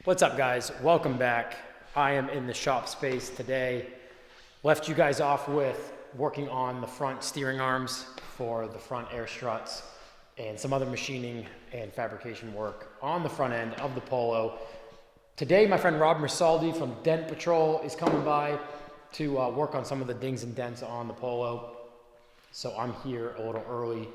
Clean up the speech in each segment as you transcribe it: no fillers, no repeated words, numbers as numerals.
What's up, guys? Welcome back. I am in the shop space today. Left you guys off with working on the front steering arms for the front air struts and some other machining and fabrication work on the front end of the Polo. Today, my friend Rob Mercaldi from Dent Patrol is coming by to work on some of the dings and dents on the Polo. So I'm here a little early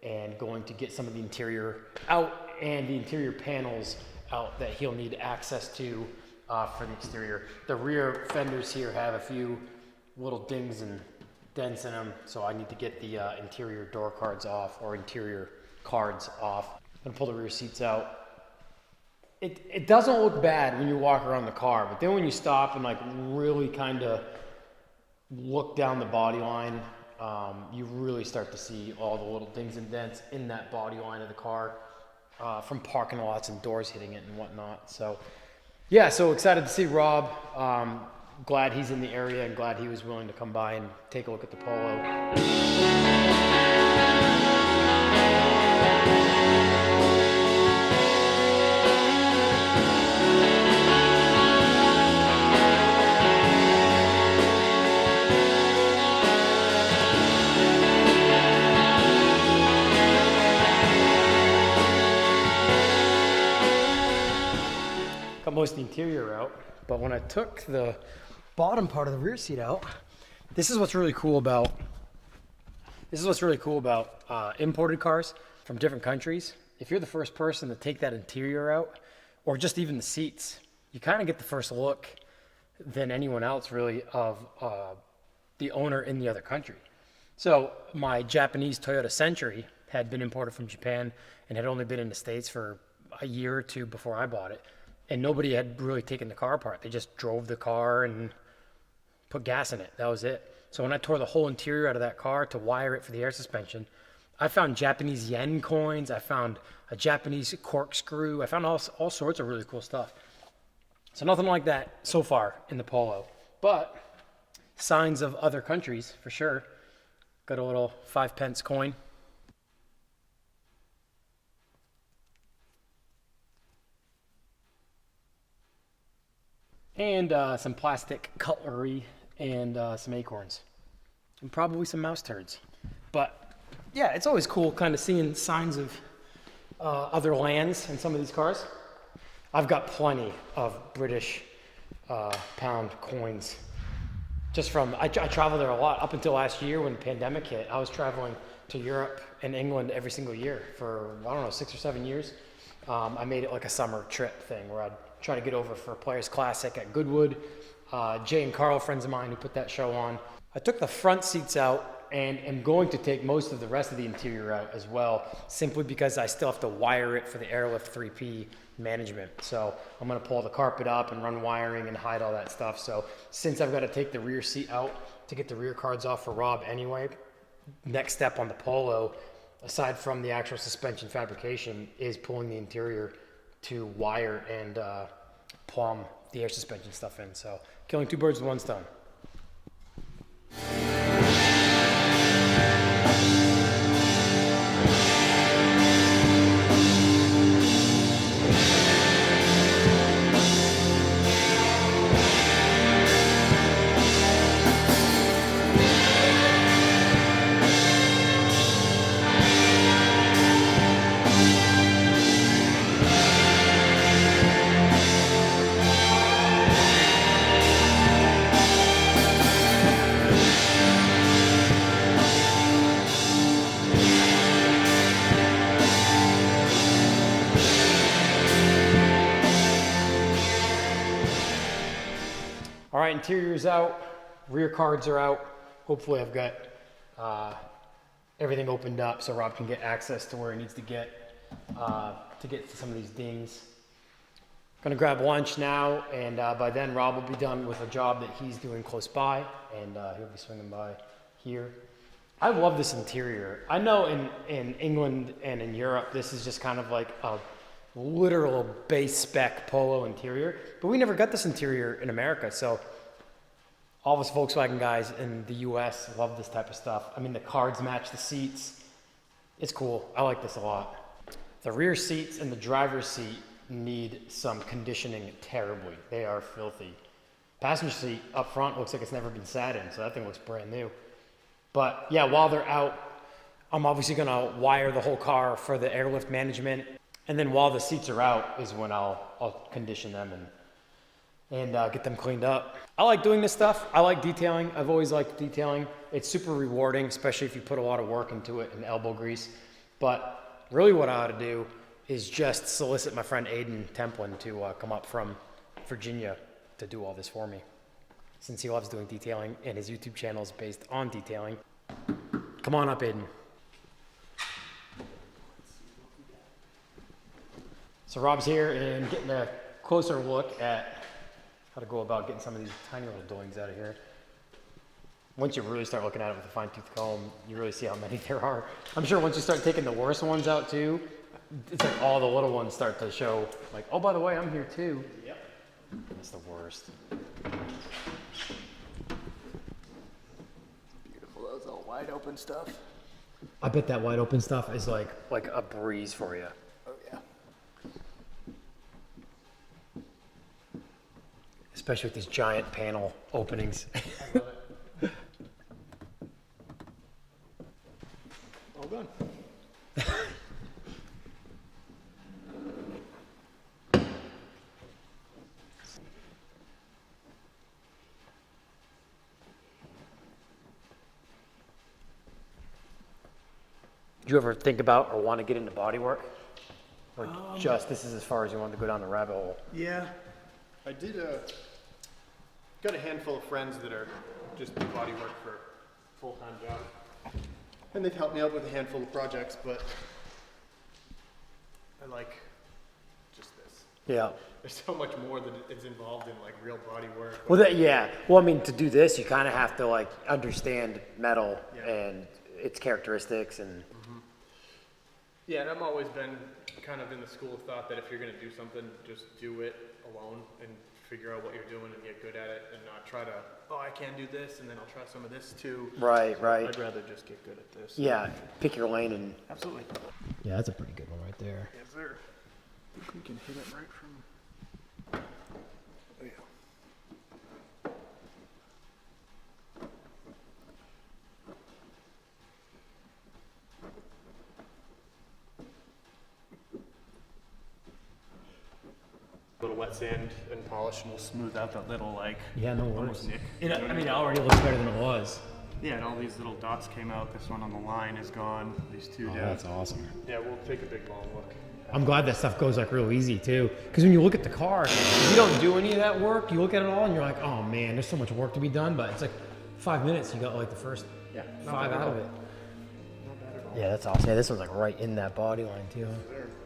and going to get some of the interior out and the interior panels out that he'll need access to for the exterior. The rear fenders here have a few little dings and dents in them, so I need to get the interior door cards off, or interior cards off. I'm gonna pull the rear seats out. It doesn't look bad when you walk around the car, but then when you stop and like really kind of look down the body line, you really start to see all the little dings and dents in that body line of the car. From parking lots and doors hitting it and whatnot. So yeah, so excited to see Rob. Glad he's in the area and glad he was willing to come by and take a look at the Polo. Got most of the interior out, but when I took the bottom part of the rear seat out, this is what's really cool about imported cars from different countries. If you're the first person to take that interior out, or just even the seats, you kind of get the first look than anyone else really of the owner in the other country. So my Japanese Toyota Century had been imported from Japan and had only been in the States for a year or two before I bought it. And nobody had really taken the car apart. They just drove the car and put gas in it. That was it. So when I tore the whole interior out of that car to wire it for the air suspension, I found Japanese yen coins. I found a Japanese corkscrew. I found all sorts of really cool stuff. So nothing like that so far in the Polo. But signs of other countries for sure. Got a little 5-pence coin. And some plastic cutlery and some acorns. And probably some mouse turds. But yeah, it's always cool kind of seeing signs of other lands in some of these cars. I've got plenty of British pound coins. Just from, I travel there a lot. Up until last year when the pandemic hit, I was traveling to Europe and England every single year for, I don't know, 6 or 7 years. I made it like a summer trip thing where I'd try to get over for a Players Classic at Goodwood. Jay and Carl, friends of mine who put that show on. I took the front seats out and am going to take most of the rest of the interior out as well, simply because I still have to wire it for the Airlift 3P management. So I'm gonna pull the carpet up and run wiring and hide all that stuff. So since I've got to take the rear seat out to get the rear cards off for Rob anyway, next step on the Polo, aside from the actual suspension fabrication, is pulling the interior to wire and plumb the air suspension stuff in. So killing two birds with one stone. All right, interior's out, rear cards are out. Hopefully I've got everything opened up so Rob can get access to where he needs to get to some of these dings. Gonna grab lunch now, and by then Rob will be done with a job that he's doing close by, and he'll be swinging by here. I love this interior. I know in England and in Europe, this is just kind of like a literal base spec Polo interior, but we never got this interior in America. So all of us Volkswagen guys in the US love this type of stuff. I mean, the cards match the seats. It's cool. I like this a lot. The rear seats and the driver's seat need some conditioning terribly. They are filthy. Passenger seat up front looks like it's never been sat in, so that thing looks brand new. But yeah, while they're out, I'm obviously gonna wire the whole car for the airlift management. And then while the seats are out is when I'll condition them and get them cleaned up. I like doing this stuff. I like detailing. I've always liked detailing. It's super rewarding, especially if you put a lot of work into it and elbow grease. But really what I ought to do is just solicit my friend Aiden Templin to come up from Virginia to do all this for me, since he loves doing detailing and his YouTube channel is based on detailing. Come on up, Aiden. So Rob's here and getting a closer look at how to go about getting some of these tiny little doings out of here. Once you really start looking at it with a fine-tooth comb, you really see how many there are. I'm sure once you start taking the worst ones out too, it's like all the little ones start to show, like, oh, by the way, I'm here too. Yep. That's the worst. Beautiful, those all wide open stuff. I bet that wide open stuff is like a breeze for you. Oh yeah. Especially with these giant panel openings. I love it. All done. Do you ever think about or want to get into bodywork? Or just this is as far as you want to go down the rabbit hole? Yeah, I did got a handful of friends that are just do body work for a full-time job. And they've helped me out with a handful of projects, but I like just this. Yeah. There's so much more that is involved in like real body work. Well, yeah. Well, I mean, to do this, you kind of have to like understand metal and its characteristics and. Yeah, and I've always been kind of in the school of thought that if you're going to do something, just do it alone and figure out what you're doing and get good at it and not try to, oh, I can do this and then I'll try some of this too. Right, right. I'd rather just get good at this. Yeah, pick your lane and. Absolutely. Yeah, that's a pretty good one right there. Yes, sir. I think we can hit it right from. Oh, yeah. Little wet sand and polish and we'll smooth out that little like Yeah, no worries. almost nick. I mean, it already looks better than it was. Yeah, and all these little dots came out. This one on the line is gone. These two down. That's awesome. Yeah, we'll take a big long look. I'm glad that stuff goes like real easy too. Because when you look at the car, if you don't do any of that work, you look at it all and you're like, oh man, there's so much work to be done. But it's like 5 minutes, you got like the first 5 out of it. Yeah, that's awesome. Yeah, this one's like right in that body line too.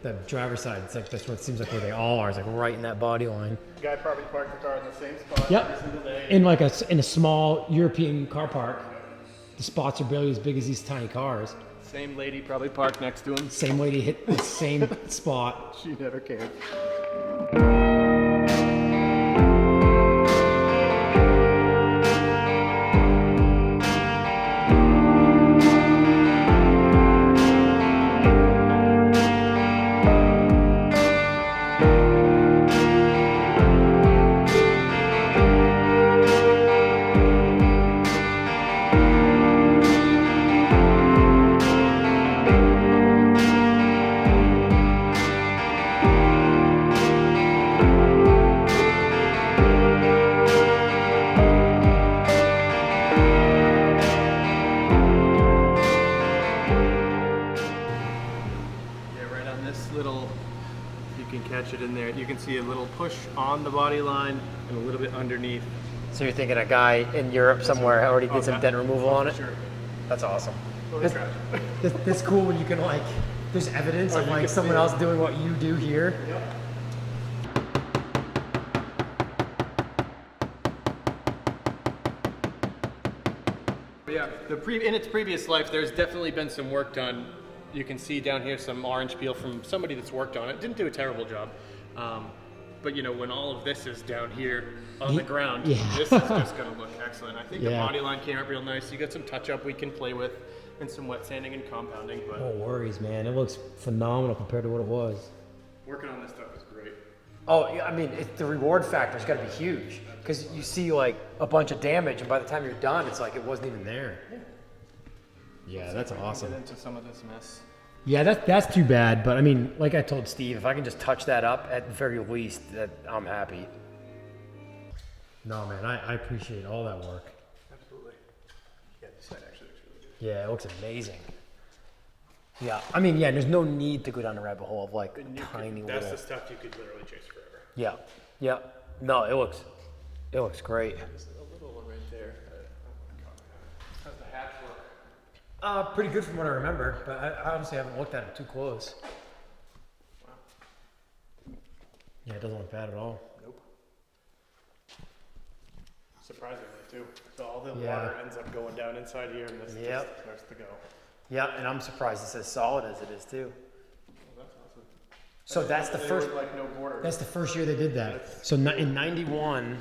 The driver's side, it's like that's what it seems like where they all are. It's like right in that body line. Guy probably parked the car in the same spot every single day. In like in a small European car park, the spots are barely as big as these tiny cars. Same lady probably parked next to him. Same lady hit the same spot. She never cared. In there, you can see a little push on the body line and a little bit underneath. So you're thinking a guy in Europe somewhere already did some dent removal on it? Sure. That's awesome. That's cool when you can like, there's evidence of like someone else doing what you do here. Yep. Yeah, in its previous life, there's definitely been some work done. You can see down here some orange peel from somebody that's worked on it. Didn't do a terrible job. But you know, when all of this is down here on the ground, this is just gonna look excellent. I think the body line came up real nice. You got some touch up we can play with and some wet sanding and compounding. But no worries, man. It looks phenomenal compared to what it was. Working on this stuff is great. Oh, yeah, I mean, the reward factor's got to be huge because you see like a bunch of damage, and by the time you're done, it's like it wasn't even there. Yeah, that's awesome. Get into some of this mess. Yeah, that's too bad. But I mean, like I told Steve, if I can just touch that up at the very least, that I'm happy. No, man, I appreciate all that work. Absolutely. Yeah, this side actually looks really good. Yeah, it looks amazing. Yeah, I mean, yeah, there's no need to go down the rabbit hole of like tiny little. That's the stuff you could literally chase forever. Yeah, yeah. No, it looks great. There's a little one right there. How's the hatch work? Pretty good from what I remember, but I honestly haven't looked at it too close. Wow. Yeah, it doesn't look bad at all. Nope. Surprisingly, too. So all the Yeah. water ends up going down inside here, and this Yep. just starts to go. Yeah, and I'm surprised it's as solid as it is too. Well, that's awesome. So that's the They first. were like no border. That's the first year they did that. So in '91,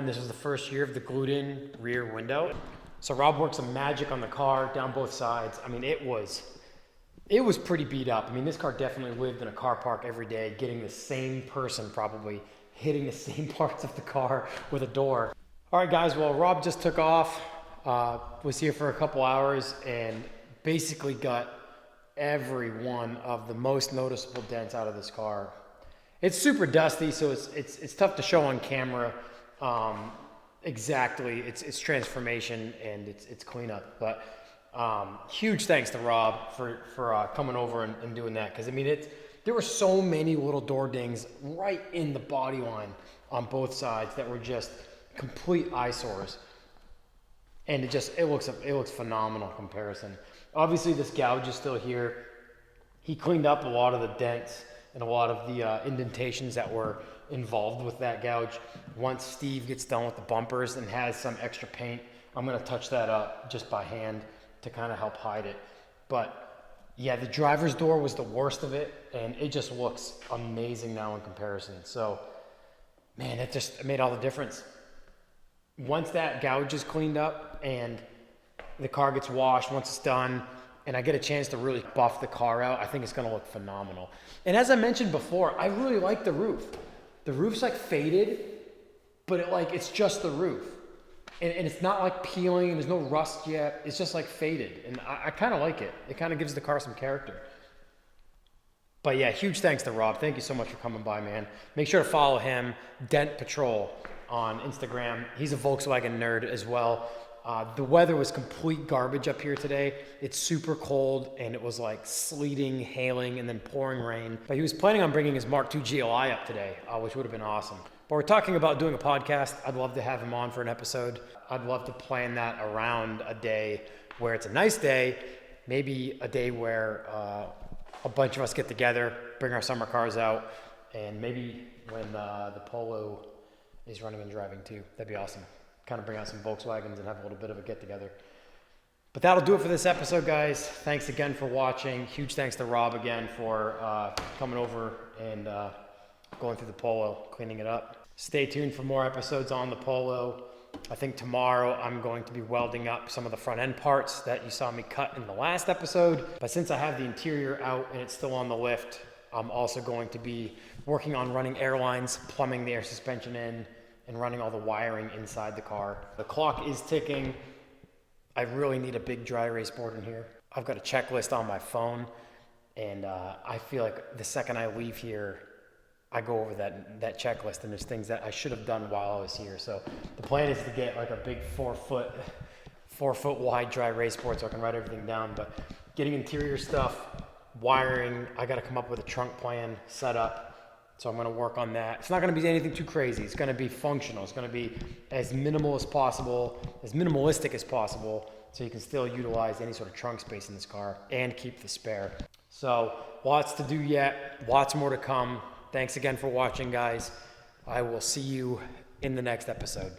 this was the first year of the glued-in rear window. So Rob worked some magic on the car down both sides. I mean, it was pretty beat up. I mean, this car definitely lived in a car park every day, getting the same person probably hitting the same parts of the car with a door. All right, guys. Well, Rob just took off. Was here for a couple hours and basically got every one of the most noticeable dents out of this car. It's super dusty, so it's tough to show on camera exactly its transformation and its cleanup. But huge thanks to Rob for coming over and doing that, because I mean there were so many little door dings right in the body line on both sides that were just complete eyesores. And it looks phenomenal in comparison. Obviously, this gouge is still here. He cleaned up a lot of the dents and a lot of the indentations that were involved with that gouge. Once Steve gets done with the bumpers and has some extra paint, I'm gonna touch that up just by hand to kind of help hide it. But yeah, the driver's door was the worst of it, and it just looks amazing now in comparison. So, man, it made all the difference. Once that gouge is cleaned up and the car gets washed, once it's done, and I get a chance to really buff the car out, I think it's gonna look phenomenal. And as I mentioned before, I really like the roof. The roof's like faded, but it's just the roof. And it's not like peeling, and there's no rust yet. It's just like faded, and I kind of like it. It kind of gives the car some character. But yeah, huge thanks to Rob. Thank you so much for coming by, man. Make sure to follow him, Dent Patrol, on Instagram. He's a Volkswagen nerd as well. The weather was complete garbage up here today. It's super cold, and it was like sleeting, hailing, and then pouring rain. But he was planning on bringing his Mark II GLI up today, which would have been awesome. But we're talking about doing a podcast. I'd love to have him on for an episode. I'd love to plan that around a day where it's a nice day, maybe a day where a bunch of us get together, bring our summer cars out, and maybe when the Polo is running and driving too. That'd be awesome. Kind of bring out some Volkswagens and have a little bit of a get together. But that'll do it for this episode, guys. Thanks again for watching. Huge thanks to Rob again for coming over and going through the Polo, cleaning it up. Stay tuned for more episodes on the Polo. I think tomorrow I'm going to be welding up some of the front end parts that you saw me cut in the last episode. But since I have the interior out and it's still on the lift, I'm also going to be working on running air lines, plumbing the air suspension in, and running all the wiring inside the car. The clock is ticking. I really need a big dry erase board in here. I've got a checklist on my phone, and I feel like the second I leave here, I go over that checklist, and there's things that I should have done while I was here. So the plan is to get like a big 4 foot wide dry erase board so I can write everything down. But getting interior stuff, wiring, I got to come up with a trunk plan, set up. So I'm going to work on that. It's not going to be anything too crazy. It's going to be functional. It's going to be as minimal as possible, as minimalistic as possible, so you can still utilize any sort of trunk space in this car and keep the spare. So lots to do yet, lots more to come. Thanks again for watching, guys. I will see you in the next episode.